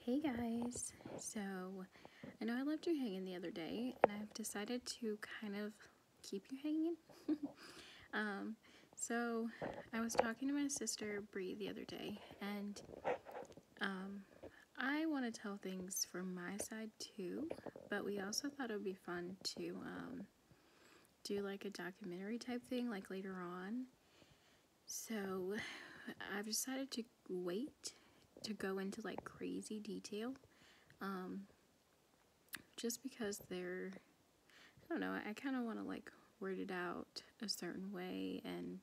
Hey guys, so I know I left you hanging the other day, and I've decided to kind of keep you hanging. um, so I was talking to my sister Bree the other day, and I want to tell things from my side too, but we also thought it would be fun to do like a documentary type thing like later on. So I've decided to wait to go into like crazy detail. Just because I don't know, I kind of want to like word it out a certain way and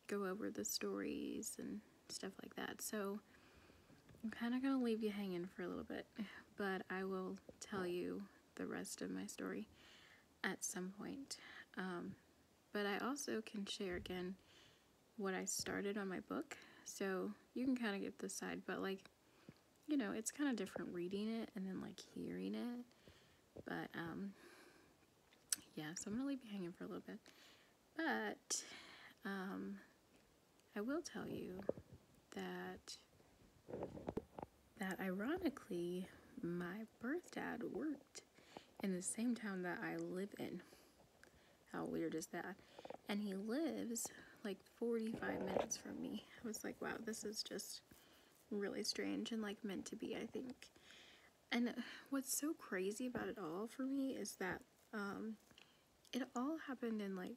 go over the stories and stuff like that. So I'm kind of going to leave you hanging for a little bit, but I will tell you the rest of my story at some point. But I also can share again what I started on my book, so you can kind of get this side, but like, you know, it's kind of different reading it and then like hearing it. But yeah, so I'm gonna leave you hanging for a little bit. But I will tell you that ironically, my birth dad worked in the same town that I live in. How weird is that? And he lives like 45 minutes from me. I was like, wow, this is just really strange and like meant to be, I think. And what's so crazy about it all for me is that it all happened in like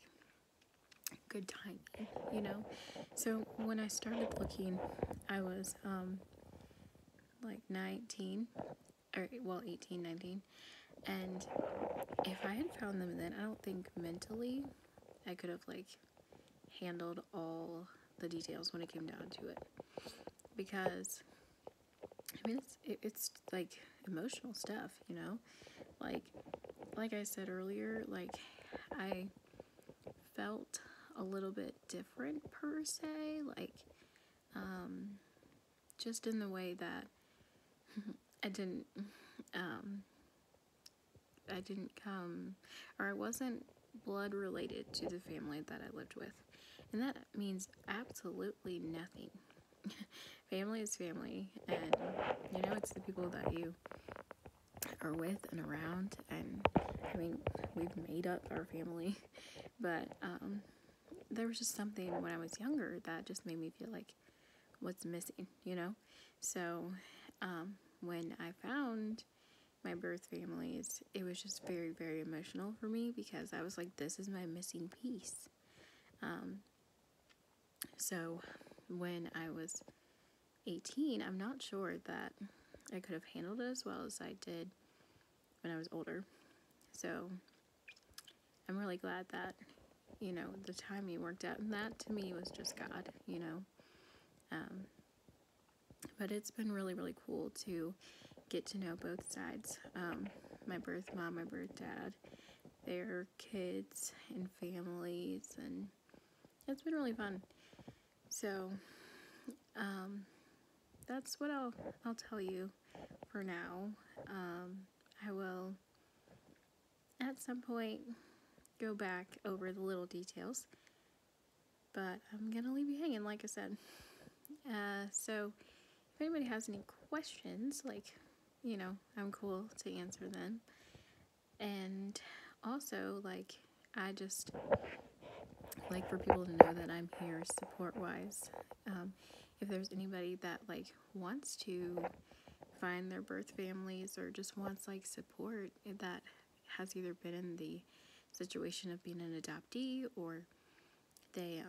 good timing, you know? So when I started looking, I was like 19, or well, 18, 19. And if I had found them then, I don't think mentally I could have like handled all the details when it came down to it. Because I mean, it's like emotional stuff, you know? Like I said earlier, like I felt a little bit different per se, like just in the way that I didn't come, or I wasn't blood related to the family that I lived with, and that means absolutely nothing. Family is family, and you know, it's the people that you are with and around. And I mean, we've made up our family, but there was just something when I was younger that just made me feel like what's missing, you know? So when I found my birth families, it was just very, very emotional for me because I was like, this is my missing piece. So when I was 18, I'm not sure that I could have handled it as well as I did when I was older. So I'm really glad that, you know, the timing worked out, and that to me was just God, you know. But it's been really, really cool to get to know both sides. My birth mom, my birth dad, their kids and families, and it's been really fun. So that's what I'll tell you for now. I will at some point go back over the little details, but I'm gonna leave you hanging, like I said. So if anybody has any questions, like, you know, I'm cool to answer them. And also, like, I just like for people to know that I'm here support wise. If there's anybody that like wants to find their birth families or just wants like support that has either been in the situation of being an adoptee, or they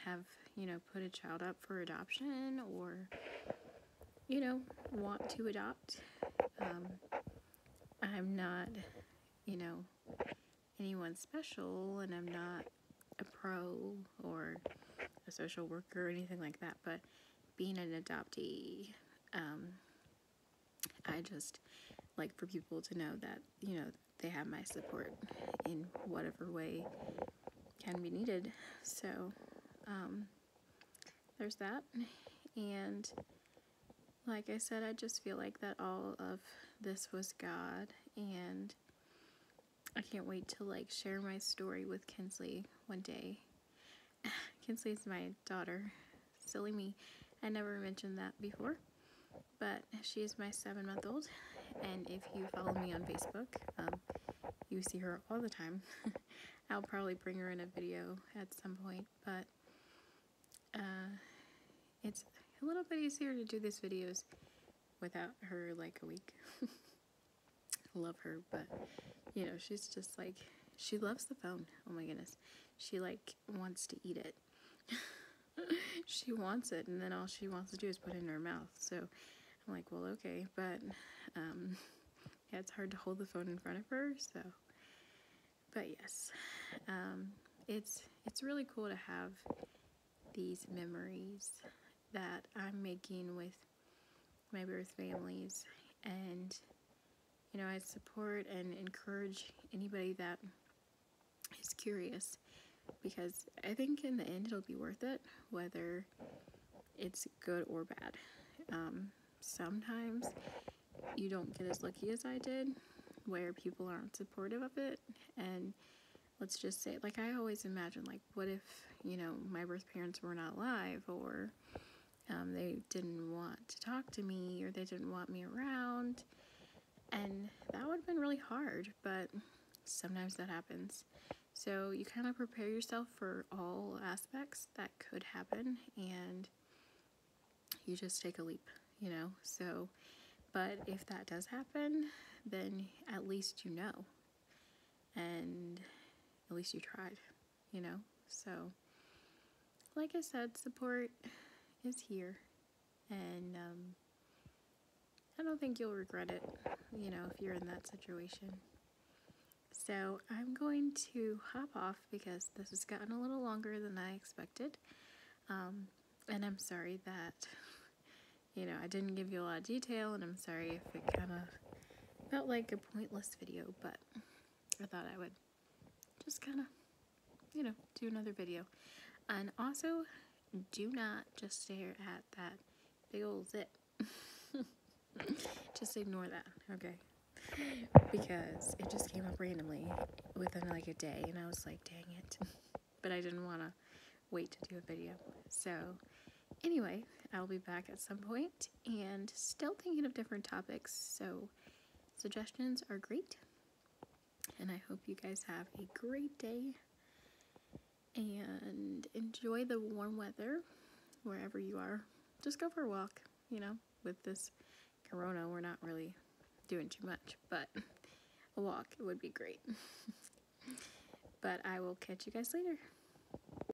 have, you know, put a child up for adoption, or, you know, want to adopt. I'm not, you know, anyone special, and I'm not a pro or a social worker or anything like that, but being an adoptee, I just like for people to know that, you know, they have my support in whatever way can be needed. So there's that. And like I said, I just feel like that all of this was God, and I can't wait to like share my story with Kinsley one day. Kinsley's my daughter. Silly me. I never mentioned that before, but she is my 7-month-old, and if you follow me on Facebook, you see her all the time. I'll probably bring her in a video at some point, but it's a little bit easier to do these videos without her like a week. Love her, but you know, she's just like, she loves the phone. Oh my goodness. She like wants to eat it. She wants it, and then all she wants to do is put it in her mouth. So I'm like, well, okay, but yeah, it's hard to hold the phone in front of her. So, but yes, it's really cool to have these memories that I'm making with my birth families, and you know, I support and encourage anybody that is curious, because I think in the end it'll be worth it, whether it's good or bad. Sometimes you don't get as lucky as I did, where people aren't supportive of it, and let's just say, like, I always imagine, like, what if, you know, my birth parents were not alive, or they didn't want to talk to me, or they didn't want me around, and that would have been really hard, but sometimes that happens. So you kind of prepare yourself for all aspects that could happen, and you just take a leap, you know. So, but if that does happen, then at least you know, and at least you tried, you know. So, like I said, support is here, and I don't think you'll regret it, you know, if you're in that situation. So I'm going to hop off because this has gotten a little longer than I expected. And I'm sorry that, you know, I didn't give you a lot of detail, and I'm sorry if it kind of felt like a pointless video, but I thought I would just kind of, you know, do another video. And also, do not just stare at that big old zit. Just ignore that, okay? Because it just came up randomly within like a day, and I was like, dang it. But I didn't want to wait to do a video. So anyway, I'll be back at some point, and still thinking of different topics, so suggestions are great. And I hope you guys have a great day and enjoy the warm weather wherever you are. Just go for a walk, you know. With this corona, we're not really doing too much, but a walk, it would be great. But I will catch you guys later.